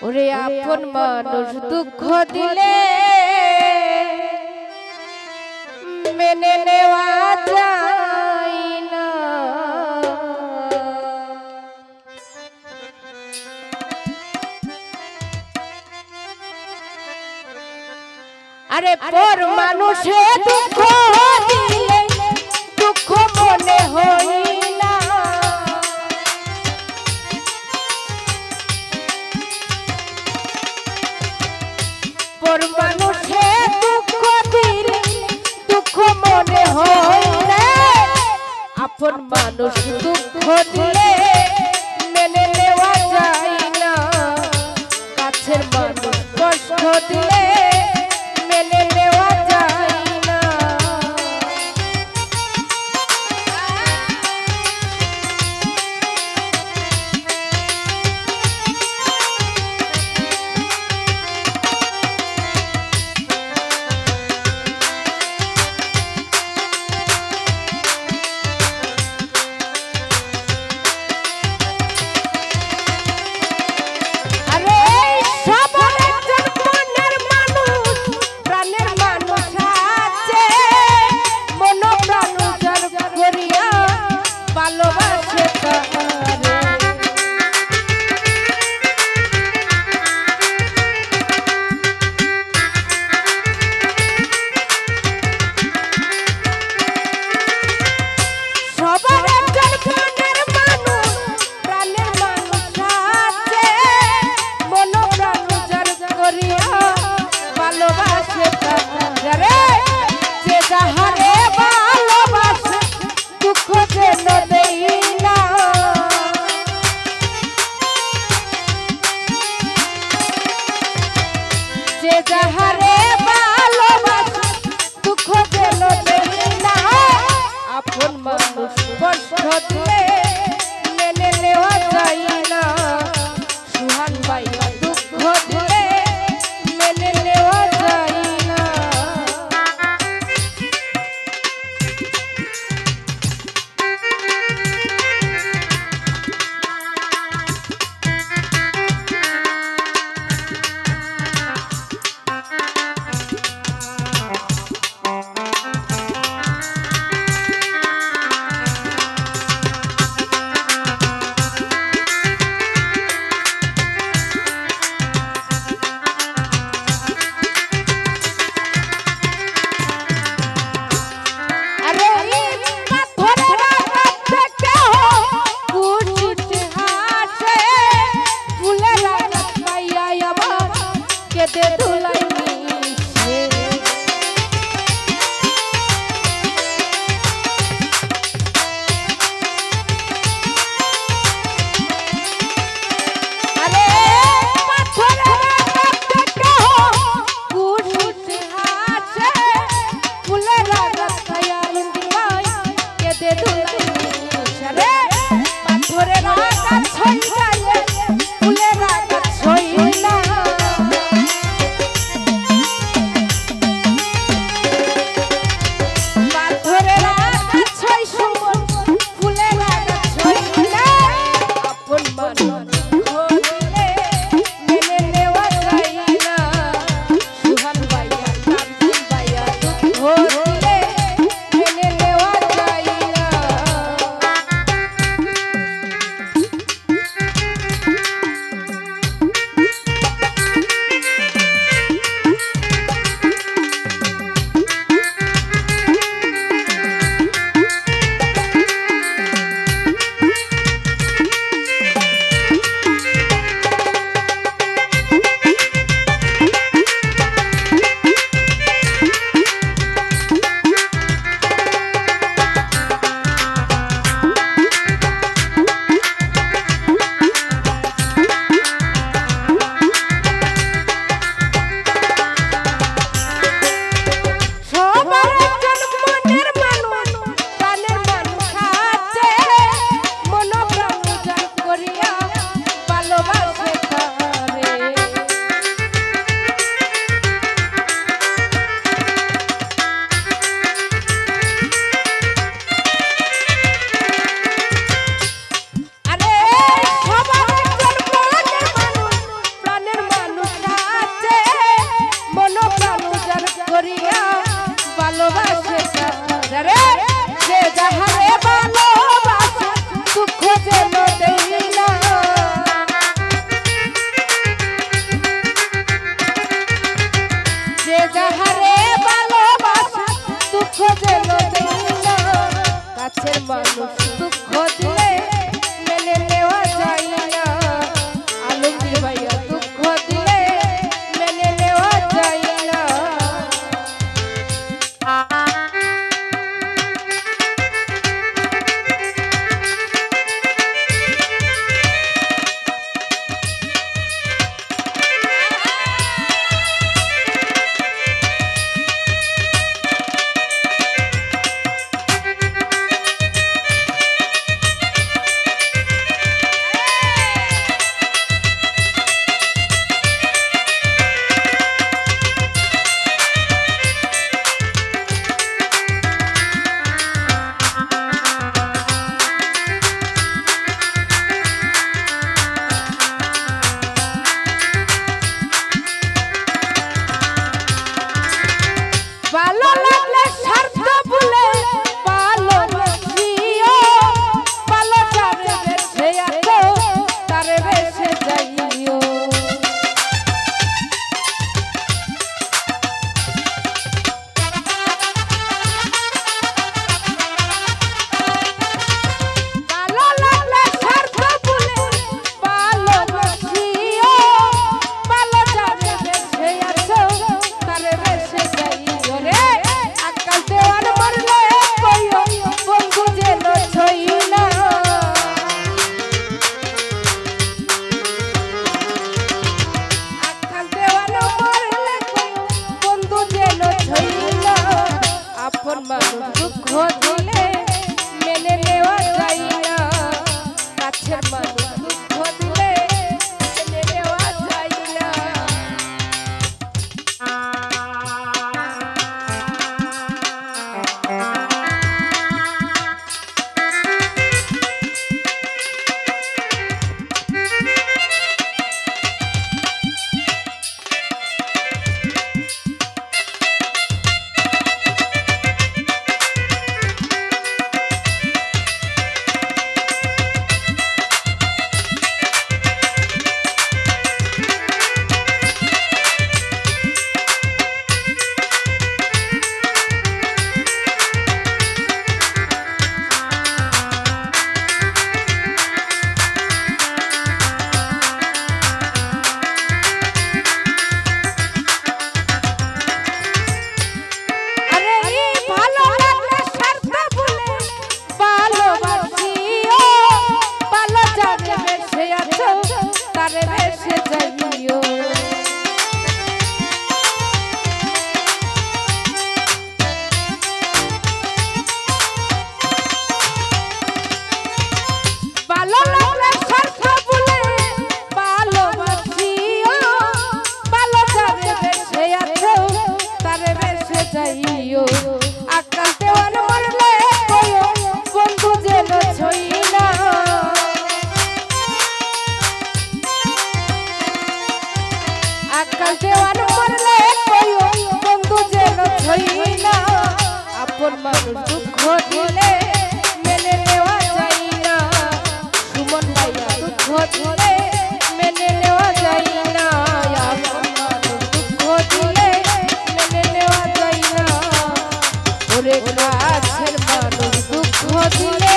ওরে আপন মানুষ দুঃখ দিলে মেনে নেওয়া যায় না। আরে পর মানুষে দুঃখ দিলে দুঃখ মনে হয় না। পর মানুষে দুঃখ দিলে দুঃখ মনে হয় না। আপন মানুষ দুঃখ দিলে মেনে নেওয়া যায় না। কাছের মানুষ কষ্ট দিলে মেনে নেওয়া যায় না। আরে সবার একজন মনের মানুষ মানুষ দুঃখ দিলে মেনে নেওয়া যায় না। আলমগীর ভাইয়া দুঃখ দিলে মেনে নেওয়া যায় না। ভালো লাগলে স্বার্থ ভুলে ভালোবাসিও, ভালো যারে বেঁচে আছো তারে বেঁচে যাইও। ভালো লাগলে স্বার্থ ভুলে ভালোবাসিও, ভালো যারে বেঁচে আছো তারে বেঁচে যাইও। আকাল দেওয়ার মরলে কইও বন্ধু যেন ছই না। আকাল দেওয়ার মরলে কইও বন্ধু যেন ছই না। আপন মানুষ দুঃখ দিলে মেনে নেওয়া যায় না। কাছের মানুষ দুঃখ দিলে মেনে নেওয়া যায় না। তারে বেঁচে যাইও। ভালো লাগলে স্বার্থ ভুলে ভালোবাসিও, ভালো যারে বেঁচে আছো তারে বেঁচে যাইও। আকাল দেওয়ার মরলে কইও বন্ধু যেন ছই না। আকাল দেওয়ার মরলে কইও বন্ধু যেন ছই না। আপন মানুষ দুঃখ দিলে মেনে নেওয়া যায় না। সুমন ভাইয়া দুঃখ দিলে মেনে নেওয়া যায় না। আপন মানুষ দুঃখ দিলে মেনে নেওয়া যায় না। ওরে কাছের মানুষ দুঃখ দিলে